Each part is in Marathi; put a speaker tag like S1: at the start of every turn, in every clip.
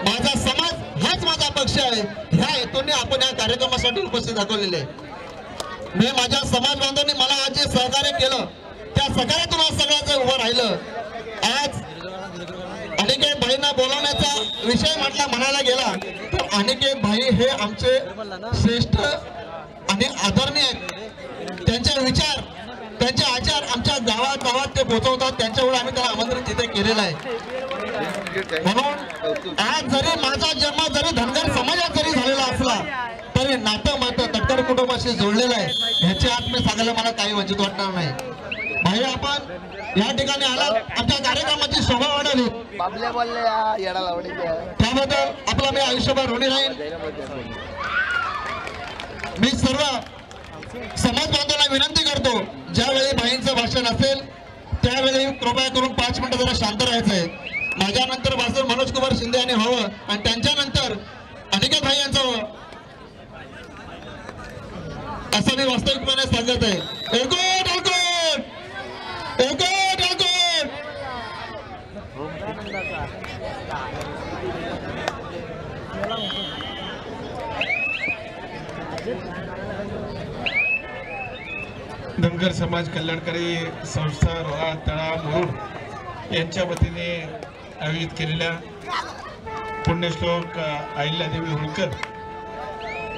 S1: माझा समाज हाच माझा पक्ष आहे, ह्या हेतूने आपण या कार्यक्रमासाठी उपस्थित दाखवलेले आहे. मी माझ्या समाज बांधवांनी मला आज जे सहकार्य केलं त्या सहकार्यातून आज सगळ्यांचं उभं राहिलं. आज अनिकेत भाईंना बोलवण्याचा विषय म्हणायला गेला तर अनिकेत भाई हे आमचे श्रेष्ठ आणि आदरणीय आहेत. त्यांचे विचार त्यांचे आचार आमच्या गावात ते पोहोचवतात. त्यांच्यामुळे आम्ही त्याला आमंत्रण तिथे केलेलं आहे. म्हणून आज जरी माझा जन्म जरी धनगर समाजात जरी झालेला असला तरी नातं तटकर कुटुंबाशी जोडलेलं आहे. ह्याची आत मी सांगायला मला काही वंचित वाटणार नाही. भाई आपण या ठिकाणी आलात, आमच्या कार्यक्रमाची शोभा वाढवली, त्याबद्दल आपला मी आयुष्यभर ऋणी राहीन. मी सर्व समाज बांधवांना विनंती करतो, ज्यावेळी भाईंचं भाषण असेल त्यावेळी कृपया करून 5 मिनिटं जरा शांत राहायचं आहे. माझ्यानंतर भाषण मनोज कुमार शिंदे यांनी व्हावं आणि त्यांच्यानंतर अनिकेत भाई यांचं व्हावं असं मी वास्तविकपणे सांगत आहे. एकूण एकूण एकूण एकूण
S2: धनगर समाज कल्याणकारी संस्था रोहा तळा मुरुड यांच्या वतीने आयोजित केलेल्या पुण्यश्लोक अहिल्यादेवी होळकर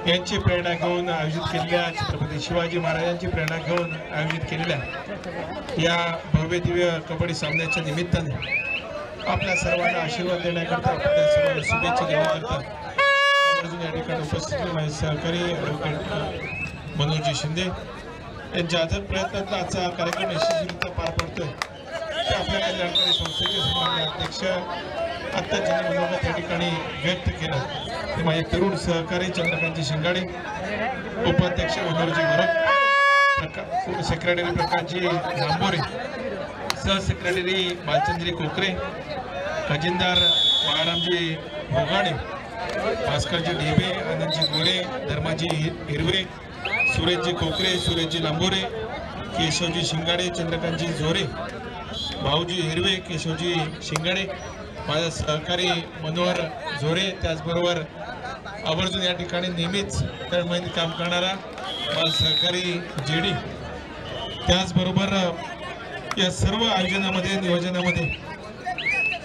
S2: यांची प्रेरणा घेऊन आयोजित केलेल्या, छत्रपती शिवाजी महाराजांची प्रेरणा घेऊन आयोजित केलेल्या या भव्य दिव्य कबड्डी सामन्याच्या निमित्ताने आपल्या सर्वांना आशीर्वाद देण्याकरता, आपल्या सर्वांना शुभेच्छा देण्याकरता आवर्जून या ठिकाणी उपस्थित माझे सहकारी ॲडव्होकेट मनोजी शिंदे यांच्या अथक प्रयत्नातून आजचा कार्यक्रम यशस्वीरित्या पार पडतोय. ते आपल्या कल्याणकारी संस्थेचे सन्माननीय अध्यक्ष आत्ता ज्यांनी मनोगत या ठिकाणी व्यक्त केलं ते माझे तरुण सहकारी चंद्रकांतजी शिंगाडे, उपाध्यक्ष मनोहरजी वरक, सेक्रेटरी प्रकाशजी लांबोरे, सहसेक्रेटरी बालचंद्री कोकरे, खजिनदार बाळारामजी भोगाडे, भास्करजी ढेबे, आनंदजी गोरे, धर्माजी हिरवे, सुरेशजी कोकरे, सुरेशजी लांबोरे, केशवजी शिंगाडे, चंद्रकांतजी झोरे, भाऊजी हिरवे, केशवजी शिंगाडे, माझा सहकारी मनोहर झोरे, त्याचबरोबर आवर्जून या ठिकाणी नेहमीच तळमळीने काम करणारा माझा सहकारी जेडी, त्याचबरोबर या सर्व आयोजनामध्ये नियोजनामध्ये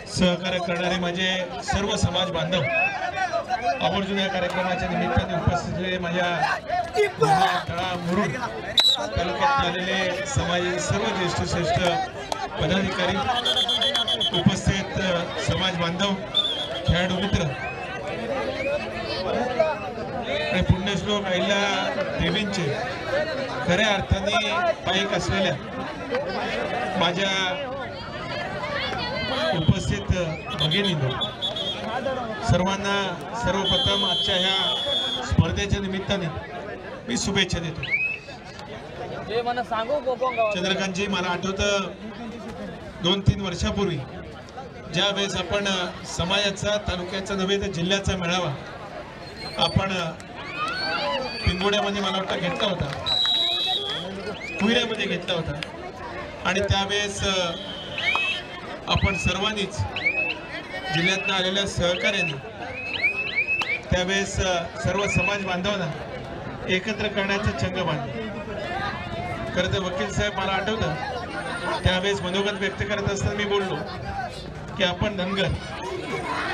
S2: सहकार्य करणारे माझे सर्व समाज बांधव आवर्जून या कार्यक्रमाच्या निमित्ताने उपस्थित माझ्या तळा मुरुड तालुक्यात आलेले समाजाचे सर्व ज्येष्ठ पदाधिकारी, उपस्थित समाज बांधव, खेळाडू मित्र आणि पुण्यश्लोक अहिल्या देवींचे खऱ्या अर्थाने पाईक असलेल्या माझ्या उपस्थित भगिनींनो, सर्वांना सर्वप्रथम आजच्या ह्या स्पर्धेच्या निमित्ताने मी शुभेच्छा देतो. चंद्रकांतजी, मला आठवतं 2-3 वर्षापूर्वी ज्या वेळेस आपण समाजाचा, तालुक्याचा नव्हे तर जिल्ह्याचा मेळावा आपण पिंगोड्यामध्ये मला वाटतं घेतला होता, कुहिऱ्यामध्ये घेतला होता आणि त्यावेळेस आपण सर्वांनीच जिल्ह्यातनं आलेल्या सहकार्याने त्यावेळेस सर्व समाज बांधवांना एकत्र करण्याचं चंग बांधलं. खरं तर वकील साहेब, मला आठवतं त्यावेळेस मनोगत व्यक्त करत असताना मी बोललो की आपण धनगर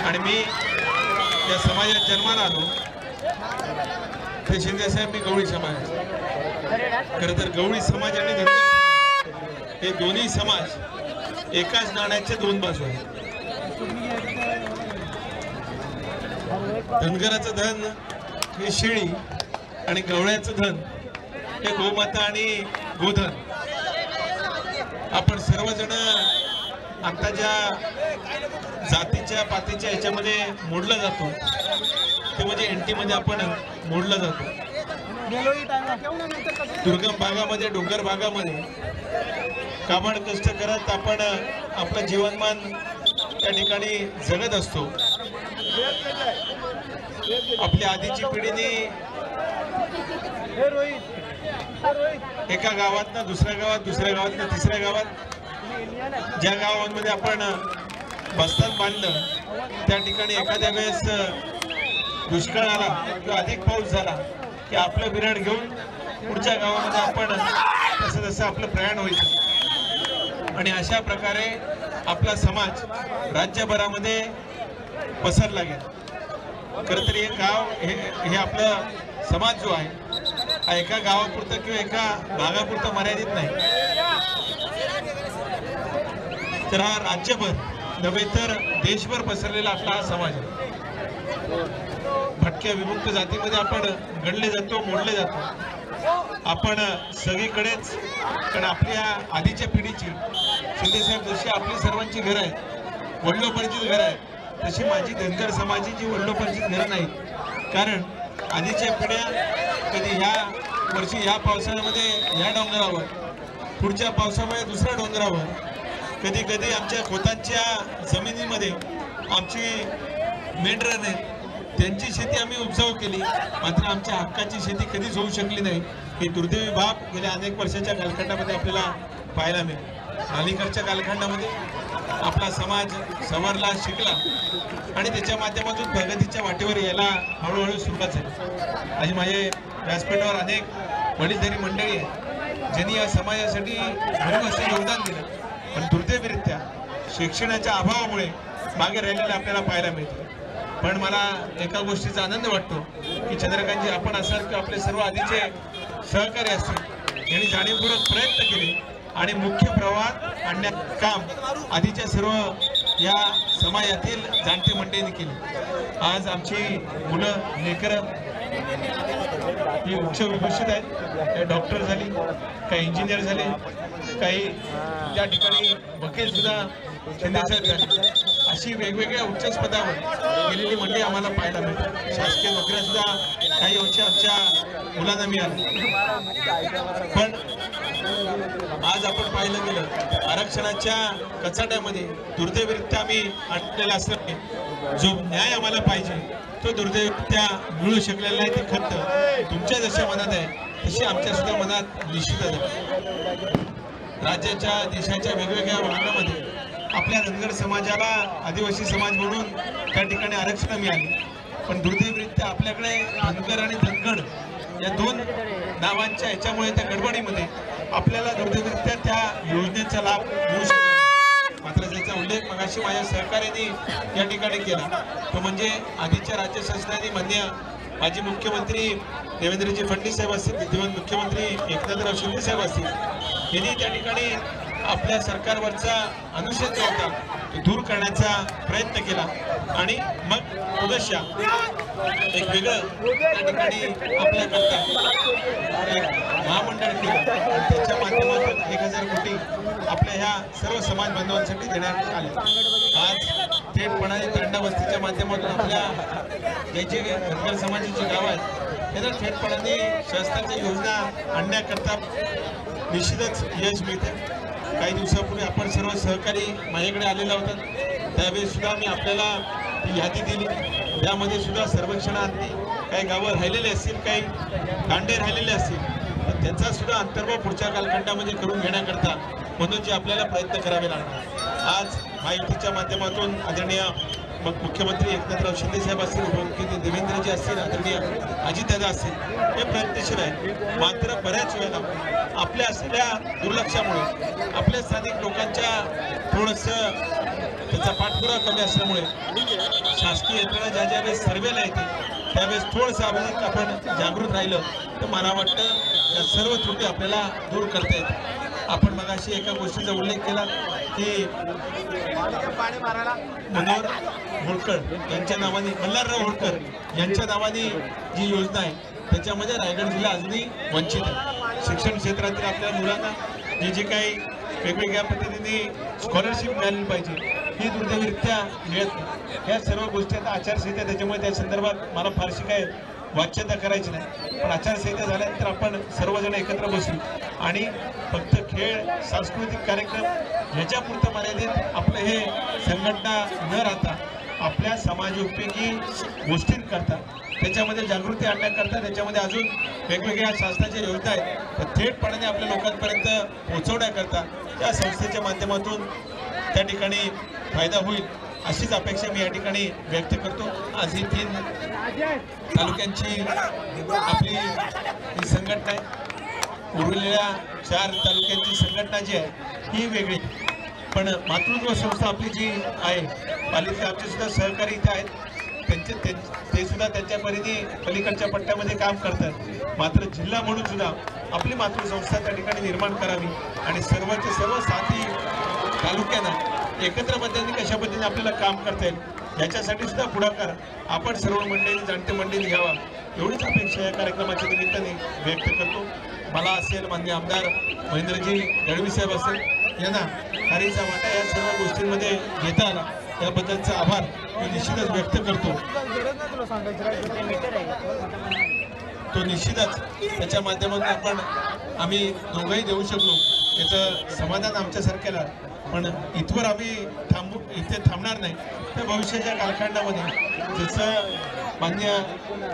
S2: आणि मी या समाजात जन्माला आलो ते शिंदे साहेब मी गवळी समाज. खरं तर गवळी समाज आणि धनगर समाज हे दोन्ही समाज एकाच नाण्याच्या 2 बाजू आहेत. धनगराचं धन हे शेळी आणि गवळ्याचं धन हे गोमाता आणि गोधन. आपण सर्वजण आता ज्या जातीच्या पातीच्या ह्याच्यामध्ये मोडला जातो ते म्हणजे एनटी मध्ये आपण मोडला जातो. दुर्गम भागामध्ये, डोंगर भागामध्ये काबाड कष्ट करत आपण आपलं जीवनमान त्या ठिकाणी जगत असतो. आपल्या आधीची पिढीने एका गावातनं दुसऱ्या गावात, दुसऱ्या गावातनं तिसऱ्या गावात, ज्या गावांमध्ये आपण बस्तान बांधलं त्या ठिकाणी एखाद्या वेळेस दुष्काळ आला किंवा अधिक पाऊस झाला की आपलं बिराड घेऊन पुढच्या गावामध्ये आपण तसं तसं आपलं प्रयाण व्हायचं आणि अशा प्रकारे आपला समाज राज्यभरामध्ये पसरला गेला। खरं तर हे गाव हे आपलं समाज जो आहे हा एका गावापुरतं किंवा एका भागापुरतं मर्यादित नाही, तर हा राज्यभर नव्हे तर देशभर पसरलेला आपला हा समाज आहे। भटक्या विमुक्त जातीमध्ये आपण गणले जातो, मोडले जातो आपण सगळीकडेच, कारण आपल्या आधीच्या पिढीची शिंदेसाहेब जशी आपली सर्वांची घरं आहेत, वडिलोपार्जित घरं आहेत, तशी माझी धनगर समाजाची वडिलोपार्जित घरं नाहीत। कारण आधीच्या पिढ्या कधी ह्या वर्षी ह्या पावसाळ्यामध्ये ह्या डोंगरावर, पुढच्या पावसामुळे दुसऱ्या डोंगरावर, कधी कधी आमच्या खोतांच्या जमिनीमध्ये आमची मेंढरं आहेत त्यांची शेती आम्ही उपजाऊ केली, मात्र आमच्या हक्काची शेती कधीच होऊ शकली नाही। ही दुर्दैवी बाब गेल्या अनेक वर्षाच्या कालखंडामध्ये आपल्याला पाहायला मिळेल। अलीकडच्या कालखंडामध्ये आपला समाज समरला, शिकला आणि त्याच्या माध्यमातून प्रगतीच्या वाटेवर यायला हळूहळू सुरुवात झाली। आज माझे व्यासपीठावर अनेक वडीलधारी मंडळी आहेत ज्यांनी या समाजासाठी भरीव असं योगदान दिलं, पण दुर्दैवीरित्या शिक्षणाच्या अभावामुळे मागे राहिलेले आपल्याला पाहायला मिळते। पण मला एका गोष्टीचा आनंद वाटतो की चंद्रकांतजी आपण असाल किंवा आपले सर्व आधीचे सहकारी असतील यांनी जाणीवपूर्वक प्रयत्न केले आणि मुख्य प्रवाहात आणण्याचं काम आधीच्या सर्व या समाजातील जाणते मंडळींनी केले। आज आमची मुलं लेकरं ही उच्च विभूषित आहेत, काही डॉक्टर झाली, काही इंजिनियर झाले, काही त्या ठिकाणी वकील सुद्धा शिंदेसाहेब झाले, अशी वेगवेगळ्या उच्च पदावर गेलेली मंडळी आम्हाला पाहायला मिळतात। शासकीय नोकऱ्या सुद्धा काही वर्ष आमच्या मुलांना मिळाल्या। पण आज आपण पाहिलं गेलं आरक्षणाच्या कचाट्यामध्ये दुर्दैवीरित्या आम्ही अडकलेला असल्याने जो न्याय आम्हाला पाहिजे तो दुर्दैवीरित्या मिळू शकलेला नाही। ते खंत तुमच्या जशा मनात आहे तशी आमच्या सुद्धा मनात निश्चितच आहे। राज्याच्या देशाच्या वेगवेगळ्या भागामध्ये आपल्या धनगर समाजाला आदिवासी समाज म्हणून त्या ठिकाणी आरक्षण मिळाली, पण दुर्दैवीरित्या आपल्याकडे धनगर आणि धनगड या दोन नावांच्या याच्यामुळे त्या गडबडीमध्ये आपल्याला दुर्दैवीरित्या त्या योजनेचा लाभ मिळू शकतो। मात्र ज्याचा उल्लेख मगाशी माझ्या सहकार्याने या ठिकाणी केला तो म्हणजे आधीच्या राज्य शासनाने मान्य माजी मुख्यमंत्री देवेंद्रजी फडणवीस साहेब असतील, विद्यमान मुख्यमंत्री एकनाथराव शिंदे साहेब असतील, यांनी त्या ठिकाणी आपल्या सरकारवरचा अनुशेष जो होता तो दूर करण्याचा प्रयत्न केला आणि मग पुदशा एक वेगळं त्या ठिकाणी आपल्याकरता एक महामंडळ केलं आणि त्याच्या माध्यमातून 1000 कोटी आपल्या ह्या सर्व समाज बांधवांसाठी देण्यात आले। आज थेटपणाने तांडा वस्तीच्या माध्यमातून आपल्या जे धनगर समाजाची गाव आहेत त्यांना थेटपणाने शासनाच्या योजना आणण्याकरता निश्चितच यश मिळते। काही दिवसापूर्वी आपण सर्व सहकारी माझ्याकडे आलेला होता, त्यावेळेस सुद्धा मी आपल्याला ती यादी दिली, त्यामध्ये सुद्धा सर्वेक्षणात काही गावं राहिलेले असतील, काही कांडे राहिलेले असतील, तर त्याचा सुद्धा अंतर्भाव पुढच्या कालखंडामध्ये करून घेण्याकरता म्हणून जे आपल्याला प्रयत्न करावे लागणार। आज महायुतीच्या माध्यमातून आदरणीय मुख्यमंत्री एकनाथराव शिंदे साहेब असतील, उपमुख्यमंत्री देवेंद्रजी असतील, आदरणीय अजितदादा असतील, हे प्रयत्नशील आहे। मात्र बऱ्याच वेळेला आपल्या असलेल्या दुर्लक्षामुळे आपल्या स्थानिक लोकांच्या थोडंसं त्याचा पाठपुरावा कमी असल्यामुळे शासकीय यंत्रणा ज्या ज्या वेळेस सर्वेला येते त्यावेळेस थोडंसं आपण जागृत राहिलं तर मला वाटतं या सर्व त्रुटी आपल्याला दूर करता येतील। आपण मगाशी एका गोष्टीचा उल्लेख केला की मनोहर होळकर यांच्या नावाने, मल्हारराव होळकर यांच्या नावाने जी योजना आहे त्याच्यामध्ये रायगड जिल्हा अजूनही वंचित आहे। शिक्षण क्षेत्रातील आपल्या मुलांना जे काही वेगवेगळ्या पद्धतीने स्कॉलरशिप मिळाली पाहिजे ही दुर्दैवीरित्या मिळत नाही। या सर्व गोष्टी आता आचारसंहिता त्याच्यामुळे त्या संदर्भात मला फारशी काय वाच्यता करायची नाही, पण आचारसंहिता झाल्यानंतर आपण सर्वजण एकत्र बसू आणि फक्त खेळ, सांस्कृतिक कार्यक्रम ह्याच्यापुरतं मर्यादित आपलं हे संघटना न राहता आपल्या समाजोपयोगी गोष्टींकरता त्याच्यामध्ये जागृती आणण्याकरता त्याच्यामध्ये अजून वेगवेगळ्या शासनाच्या योजना आहेत तर थेटपणाने आपल्या लोकांपर्यंत पोहोचवण्याकरता त्या संस्थेच्या माध्यमातून त्या ठिकाणी फायदा होईल अशीच अपेक्षा मी या ठिकाणी व्यक्त करतो. आज ही 3 तालुक्यांची आपली ही संघटना आहे. उरलेल्या 4 तालुक्यांची संघटना जी आहे ही वेगळी, पण मातृत्व संस्था आपली जी आहे पालिका आमचे सुद्धा सहकारी इथे आहेत. ते सुद्धा त्यांच्या परीने पलीकडच्या पट्ट्यामध्ये काम करतात. मात्र जिल्हा म्हणून सुद्धा आपली मातृसंस्था त्या ठिकाणी निर्माण करावी आणि सर्वच्या सर्व 7 तालुक्यांना एकत्र पद्धतीने कशा पद्धतीने आपल्याला काम करता येईल याच्यासाठी सुद्धा पुढाकार आपण सर्व मंडळी जाणते मंडळी घ्यावा एवढीच अपेक्षा या कार्यक्रमाच्या निमित्ताने व्यक्त करतो. मला असेल, माननीय आमदार महेंद्रजी दळवी साहेब असेल यांना हरीचा वाटा या सर्व गोष्टींमध्ये घेता आला याबद्दलचा आभार मी निश्चितच व्यक्त करतो. तो निश्चितच त्याच्या माध्यमातून आम्ही दोघंही देऊ शकलो याचं समाधान आमच्यासारख्याला. पण इथवर आम्ही इथे थांबणार नाही. तर भविष्याच्या कालखंडामध्ये जसं मान्य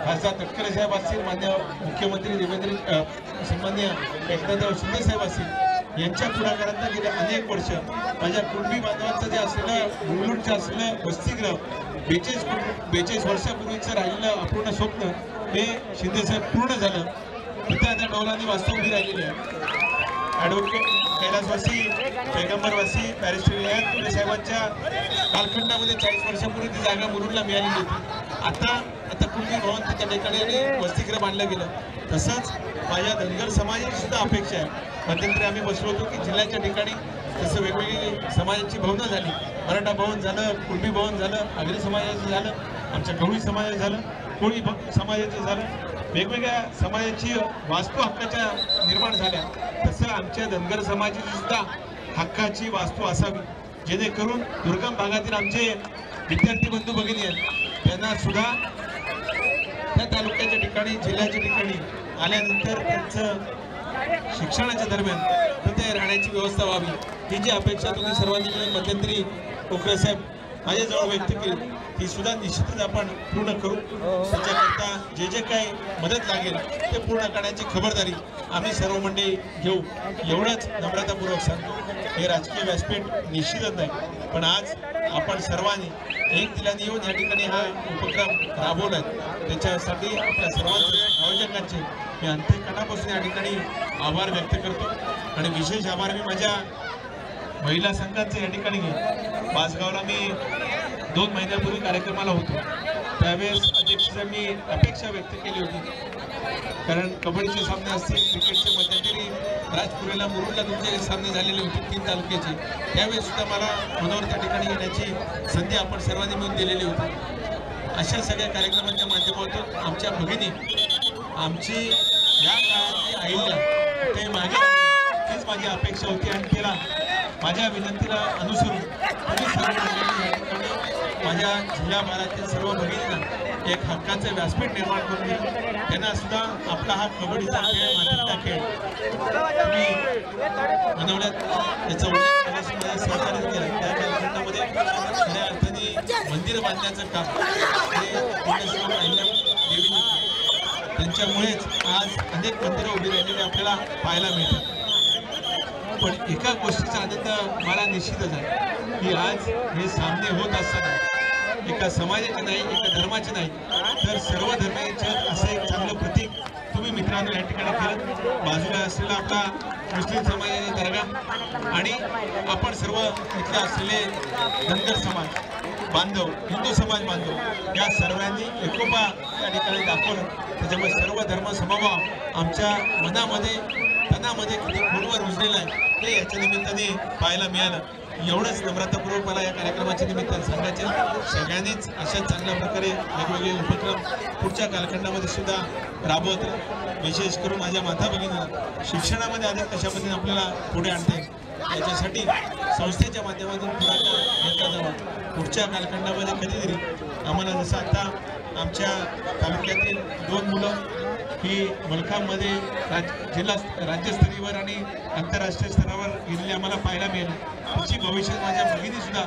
S2: खासदार तटकरे साहेब असतील, मान्य मुख्यमंत्री सन्मान्य एकनाथराव शिंदे साहेब असतील यांच्या पुढाकारांना गेले अनेक वर्ष माझ्या कुटुंबी बांधवांचं जे असलेलं मुलुंडचं असलेलं वसतिगृह 42 वर्षापूर्वीचं राहिलेलं अपूर्ण स्वप्न हे शिंदेसाहेब पूर्ण झालं. तिथं आता डौलांनी वास्तव उभी राहिलेली आहे. ॲडव्होकेट कैलासवासी पैगंबरवासी बॅरिस्टर साहेबांच्या कालखंडामध्ये 40 वर्षापूर्वी ती जागा मुलुंडला मिळालेली होती. आता कुणबी भवन त्या ठिकाणी वसतिगृह बांधलं गेलं. तसंच माझ्या धनगर समाजाची सुद्धा अपेक्षा आहे. मध्यंतरी आम्ही बसलो होतो की जिल्ह्याच्या ठिकाणी जसं वेगवेगळी समाजाची भवनं झाली, मराठा भवन झालं, कुणबी भवन झालं, आगरी समाजाचं झालं, आमच्या गवळी समाजाचं झालं, कोळी समाजाचं झालं, वेगवेगळ्या समाजाची वास्तू हक्काच्या निर्माण झाल्या. तसं आमच्या धनगर समाजाची सुद्धा हक्काची वास्तू असावी जेणेकरून दुर्गम भागातील आमचे विद्यार्थी बंधू भगिनी आहेत त्यांना सुद्धा त्या तालुक्याच्या ठिकाणी जिल्ह्याच्या ठिकाणी आल्यानंतर त्यांचं शिक्षणाच्या दरम्यान तिथे राहण्याची व्यवस्था व्हावी ही जी अपेक्षा तुम्ही सर्वांनी मिळून मध्यंतरी कोकरे साहेब माझ्याजवळ व्यक्त केली ती सुद्धा निश्चितच आपण पूर्ण करू. त्याच्याकरता जे काही मदत लागेल ते पूर्ण करण्याची खबरदारी आम्ही सर्व मंडळी घेऊ एवढंच नम्रतापूर्वक सांगतो. हे राजकीय व्यासपीठ निश्चितच नाही, पण आज आपण सर्वांनी एक दिलाने येऊन या ठिकाणी हा उपक्रम राबवला आहे. त्याच्यासाठी आपल्या सर्वांचे आयोजकांचे मी अंतःकरणापासून या ठिकाणी आभार व्यक्त करतो. आणि विशेष आभार मी माझ्या महिला संघाचे या ठिकाणी बासगावला मी 2 महिन्यापूर्वी कार्यक्रमाला होतो त्यावेळेस अध्यक्षांनी मी अपेक्षा व्यक्त केली होती. कारण कबड्डीचे सामने असतील, क्रिकेटचे मध्यंतरी राजपुरीला मुरुडला तुमचे सामने झालेले होते 3 तालुक्याचे, त्यावेळेस सुद्धा मला मनोहर त्या ठिकाणी येण्याची संधी आपण सर्वांनी मिळून दिलेली होती. अशा सगळ्या कार्यक्रमांच्या माध्यमातून आमच्या भगिनी आमची या काळातली अहिल्या ते मागे हीच माझी अपेक्षा होती आणि तिला माझ्या विनंतीला अनुसरून तुम्ही सर्व माझ्या जिल्ह्याभरातील सर्व भगिनींना एक हक्काचं व्यासपीठ निर्माण करून दिलं. त्यांना सुद्धा आपला हा कबड्डीचा खेळ, मातीचा खेळ तुम्ही बनवण्यात त्याचा उल्लेख माझ्या सहकार्य केलं. त्या कालखंडामध्ये खऱ्या अर्थाने मंदिर बांधण्याचं काम हे देवीने त्यांच्यामुळेच आज अनेक मंदिरं उभी राहिलेली आपल्याला पाहायला मिळतात. पण एका गोष्टीचा आनंद मला निश्चितच आहे की आज हे सामने होत असताना एका समाजाचे नाही, एका धर्माचे नाही, तर सर्व धर्मांचे असं एक चांगलं प्रतीक तुम्ही मित्रांनो या ठिकाणी केलं. बाजूला असलेला आपला मुस्लिम समाजाचा दर्गा आणि आपण सर्व इथले असलेले धनगर समाज बांधव, हिंदू समाज बांधव या सर्वांनी एकोपा या ठिकाणी दाखवलं. त्याच्यामुळे सर्व धर्म समभाव आमच्या मनामध्ये तनामध्ये किती खोलवर रुजलेला आहे हे याच्या निमित्ताने पाहायला मिळालं. एवढंच नम्रतापूर्वक मला या कार्यक्रमाच्या निमित्ताने सांगायचं. सगळ्यांनीच अशा चांगल्या प्रकारे वेगवेगळे उपक्रम पुढच्या कालखंडामध्ये सुद्धा राबवत विशेष करून माझ्या माता भगिनींना शिक्षणामध्ये अधिक कशा पद्धतीने आपल्याला पुढे आणता येईल याच्यासाठी संस्थेच्या माध्यमातून पुढाकार घेतला जावा. पुढच्या कालखंडामध्ये कधीतरी आम्हाला जसं आता आमच्या तालुक्यातील 2 मुलं ही मलखांमध्ये राज्यस्तरीवर आणि आंतरराष्ट्रीय स्तरावर गेलेली आम्हाला पाहायला मिळेल. त्याची भविष्यात माझ्या भगिनीसुद्धा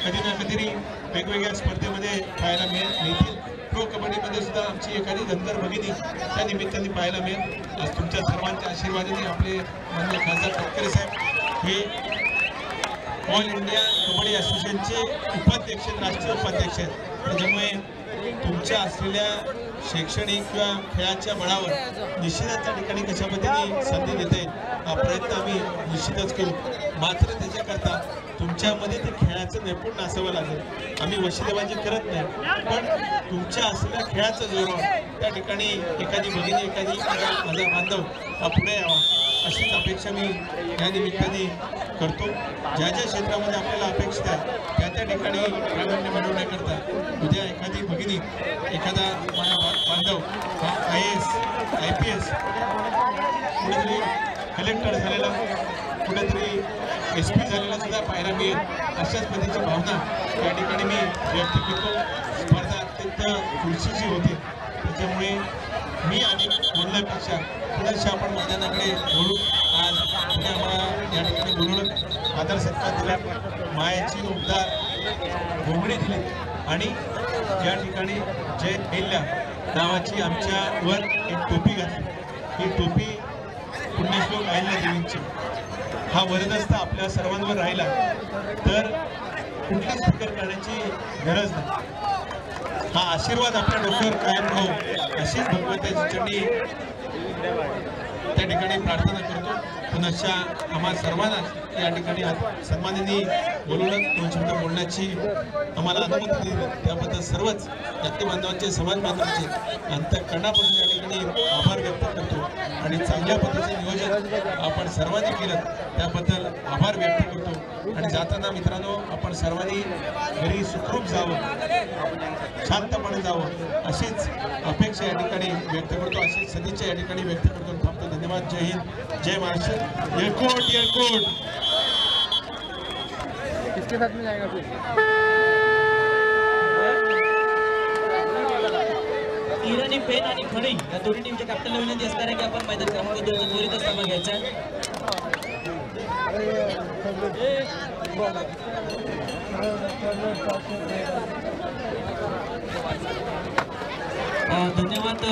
S2: कधी ना कधीतरी वेगवेगळ्या स्पर्धेमध्ये पाहायला मिळतील. प्रो कबड्डीमध्ये सुद्धा आमची एखादी धनगर भगिनी त्या निमित्ताने पाहायला मिळेल. आज तुमच्या सर्वांच्या आशीर्वादाने आपले माननीय खासदार तटकरे साहेब हे ऑल इंडिया कबड्डी असोसिएशनचे उपाध्यक्ष राष्ट्रीय उपाध्यक्ष आहेत. त्याच्यामुळे तुमच्या असलेल्या शैक्षणिक किंवा खेळाच्या बळावर निश्चितच त्या ठिकाणी कशा पद्धतीने संधी देता येईल हा प्रयत्न आम्ही निश्चितच करू. मात्र त्याच्याकरता तुमच्यामध्ये ते खेळाचं नैपुण्य असावं लागेल. आम्ही वशिलेबाजी करत नाही, पण तुमच्या असलेल्या खेळाचं जोरावर त्या ठिकाणी एखादी भगिनी एखादी माझा बांधव हा पुढे यावा अशीच अपेक्षा मी या निमित्ताने करतो. ज्या ज्या क्षेत्रामध्ये आपल्याला अपेक्षित आहे त्या त्या ठिकाणी प्रावीण्य मिळवण्याकरता उद्या एखादी भगिनी एखादा माझा बांधव हा IAS IPS कुठेतरी कलेक्टर झालेला कुठेतरी SP झालेला सुद्धा पाहायला मिळेल अशाच पद्धतीची भावना या ठिकाणी मी व्यक्त करतो. स्पर्धा अत्यंत खुर्शीची होती, त्याच्यामुळे मी आणि बोलण्यापेक्षा थोडंसं आपण मैदानाकडे बोलू. आज पुणे आम्हाला या ठिकाणी बोलवलं, आदर सत्कार दिला, मायाची उबदार घोंगडी दिली आणि या ठिकाणी जय अहिल्या नावाची आमच्यावर एक टोपी घातली. ही टोपी पुण्यश्लोक अहिल्या देवींची. हा वरदहस्त आपल्या सर्वांवर राहिला तर कुठलीच फिकर करण्याची गरज नाही. हा आशीर्वाद आपल्या डोक्यावर कायम राहो अशीच भगवंताची चरणी त्या ठिकाणी प्रार्थना करतो. पुनश्चा आम्हा सर्वांना या ठिकाणी सन्मानाने बोलवलं, 2 शब्द बोलण्याची आम्हाला अनुमती दिली त्याबद्दल सर्वच जाती बांधवांचे समाज बांधवांचे अंतःकरणापासून या ठिकाणी आभार व्यक्त करतो. आणि चांगल्या पद्धतीचे नियोजन आपण सर्वांनी केलं त्याबद्दल आभार व्यक्त करतो. आणि जाताना मित्रांनो आपण सर्वांनी घरी सुखरूप जावं, शांतपणे जावं अशीच अपेक्षा या ठिकाणी व्यक्त करतो, अशीच सदिच्छा या ठिकाणी व्यक्त करतो. थांबतो. धन्यवाद. जय हिंद, जय महाराष्ट्र. एअरपोर्ट एअरपोर्ट
S3: किसके साथ में जाएगा फिर?
S4: इराणी पेन आणि खडी या दोन्ही टीमच्या कॅप्टनला विनंती असणार आहे की आपण मैदान क्रमांक 2 चा त्वरित सहभाग घ्यायचा आहे. धन्यवाद.